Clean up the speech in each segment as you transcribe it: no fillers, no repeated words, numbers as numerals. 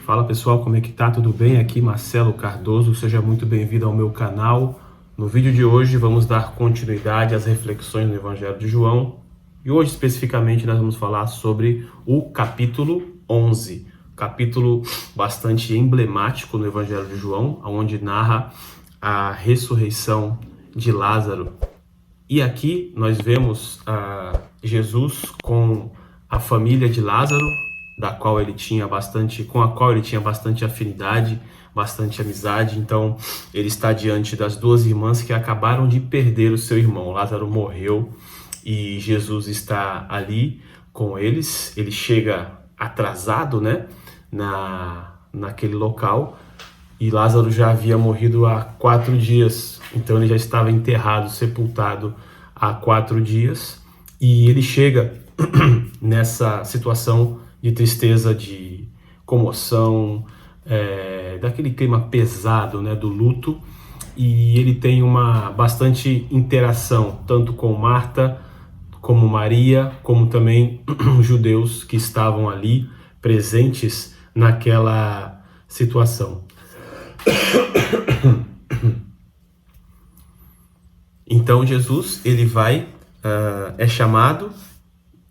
Fala pessoal, como é que tá? Tudo bem? Aqui Marcelo Cardoso, seja muito bem-vindo ao meu canal. No vídeo de hoje vamos dar continuidade às reflexões do Evangelho de João e hoje especificamente nós vamos falar sobre o capítulo 11, capítulo bastante emblemático no Evangelho de João, onde narra a ressurreição de Lázaro. E aqui nós vemos Jesus com a família de Lázaro, com a qual ele tinha bastante afinidade, bastante amizade. Então ele está diante das duas irmãs que acabaram de perder o seu irmão. Lázaro morreu e Jesus está ali com eles. Ele chega atrasado, né, naquele local, e Lázaro já havia morrido há 4 dias. Então ele já estava enterrado, sepultado há 4 dias, e ele chega nessa situação de tristeza, de comoção, daquele clima pesado, né, do luto, e ele tem uma bastante interação, tanto com Marta, como Maria, como também os judeus que estavam ali presentes naquela situação. Então Jesus, ele vai, é chamado,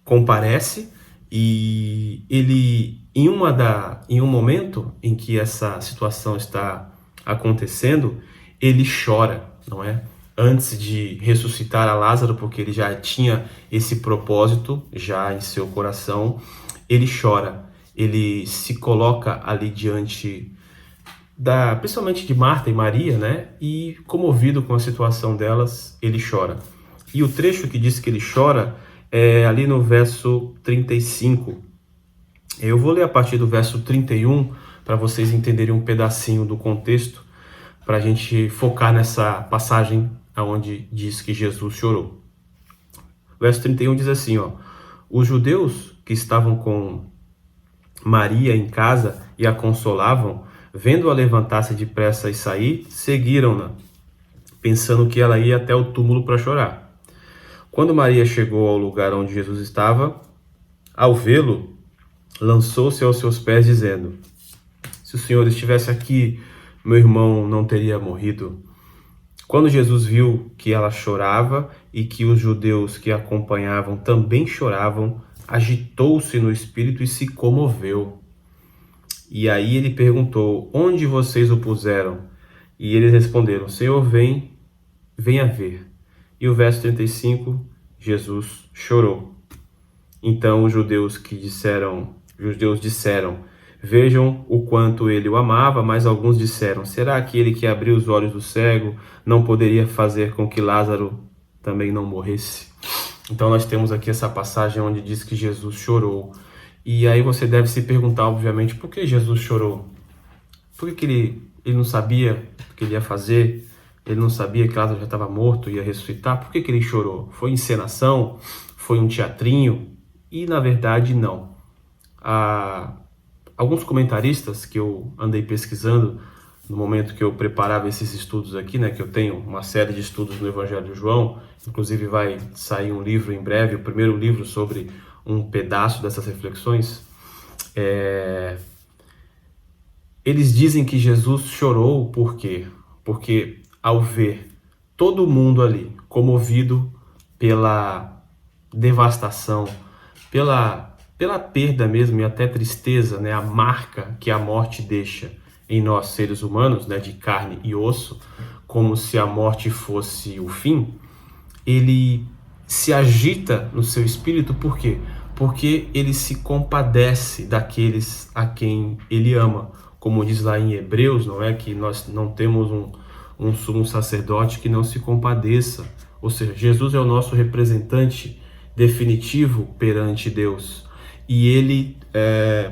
comparece, e ele, em um momento em que essa situação está acontecendo, ele chora, não é? Antes de ressuscitar a Lázaro, porque ele já tinha esse propósito já em seu coração, ele chora, ele se coloca ali diante principalmente de Marta e Maria, né? E comovido com a situação delas, ele chora. E o trecho que diz que ele chora é ali no verso 35. Eu vou ler a partir do verso 31 para vocês entenderem um pedacinho do contexto, para a gente focar nessa passagem onde diz que Jesus chorou. O verso 31 diz assim, ó: os judeus que estavam com Maria em casa e a consolavam, vendo-a levantar-se depressa e sair, seguiram-na, pensando que ela ia até o túmulo para chorar. Quando Maria chegou ao lugar onde Jesus estava, ao vê-lo, lançou-se aos seus pés, dizendo: se o Senhor estivesse aqui, meu irmão não teria morrido. Quando Jesus viu que ela chorava e que os judeus que a acompanhavam também choravam, agitou-se no espírito e se comoveu. E aí ele perguntou: onde vocês o puseram? E eles responderam: Senhor, venha ver. E o verso 35, Jesus chorou. Então os judeus disseram: vejam o quanto ele o amava, mas alguns disseram: será aquele que abriu os olhos do cego não poderia fazer com que Lázaro também não morresse? Então nós temos aqui essa passagem onde diz que Jesus chorou. E aí você deve se perguntar, obviamente, por que Jesus chorou? Por que ele não sabia o que ele ia fazer? Ele não sabia que Lázaro já estava morto e ia ressuscitar? Por que ele chorou? Foi encenação? Foi um teatrinho? E na verdade não. Alguns comentaristas que eu andei pesquisando no momento que eu preparava esses estudos aqui, né, que eu tenho uma série de estudos no Evangelho de João, inclusive vai sair um livro em breve, o primeiro livro sobre um pedaço dessas reflexões. Eles dizem que Jesus chorou por quê? Porque ao ver todo mundo ali comovido pela devastação, pela perda mesmo e até tristeza, né, a marca que a morte deixa em nós seres humanos, né, de carne e osso, como se a morte fosse o fim, ele se agita no seu espírito. Por quê? Porque ele se compadece daqueles a quem ele ama. Como diz lá em Hebreus, não é, que nós não temos um sumo sacerdote que não se compadeça. Ou seja, Jesus é o nosso representante definitivo perante Deus. E ele,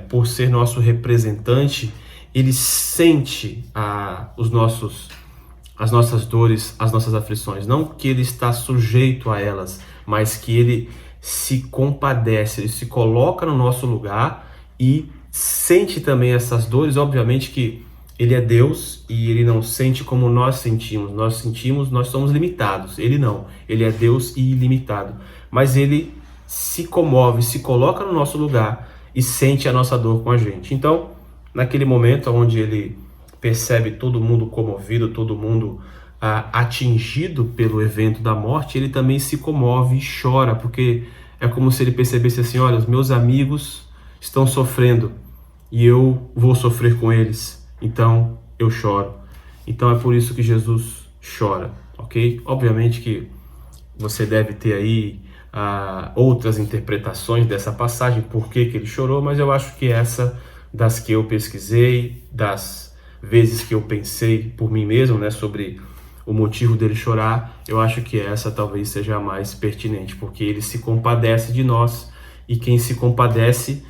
por ser nosso representante, ele sente as nossas dores, as nossas aflições. Não que ele está sujeito a elas, mas que ele se compadece, ele se coloca no nosso lugar e sente também essas dores. Obviamente que ele é Deus e ele não sente como nós sentimos. Nós somos limitados. Ele não. Ele é Deus e ilimitado. Mas ele se comove, se coloca no nosso lugar e sente a nossa dor com a gente. Então, naquele momento onde ele percebe todo mundo comovido, todo mundo atingido pelo evento da morte, ele também se comove e chora, porque é como se ele percebesse assim: olha, os meus amigos estão sofrendo e eu vou sofrer com eles, então eu choro. Então é por isso que Jesus chora, ok? Obviamente que você deve ter aí outras interpretações dessa passagem, por que ele chorou, mas eu acho que essa, das que eu pesquisei, das vezes que eu pensei por mim mesmo, né, sobre o motivo dele chorar, eu acho que essa talvez seja a mais pertinente, porque ele se compadece de nós, e quem se compadece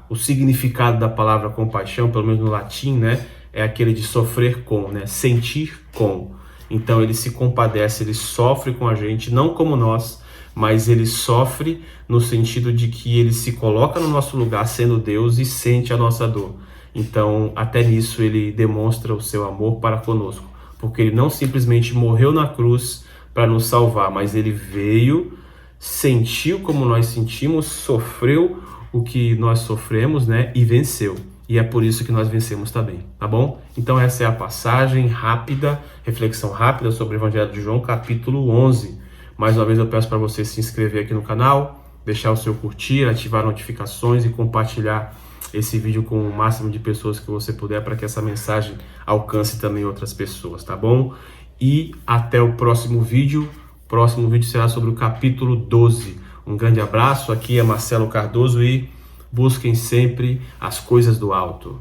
o significado da palavra compaixão, pelo menos no latim, né, é aquele de sofrer com, né, sentir com. Então ele se compadece, ele sofre com a gente, não como nós, mas ele sofre no sentido de que ele se coloca no nosso lugar sendo Deus e sente a nossa dor. Então até nisso ele demonstra o seu amor para conosco, porque ele não simplesmente morreu na cruz para nos salvar, mas ele veio, sentiu como nós sentimos, sofreu o que nós sofremos, né, e venceu. E é por isso que nós vencemos também, tá bom? Então essa é a passagem rápida, reflexão rápida sobre o Evangelho de João, capítulo 11. Mais uma vez eu peço para você se inscrever aqui no canal, deixar o seu curtir, ativar notificações e compartilhar esse vídeo com o máximo de pessoas que você puder, para que essa mensagem alcance também outras pessoas, tá bom? E até o próximo vídeo. O próximo vídeo será sobre o capítulo 12. Um grande abraço, aqui é Marcelo Cardoso e busquem sempre as coisas do alto.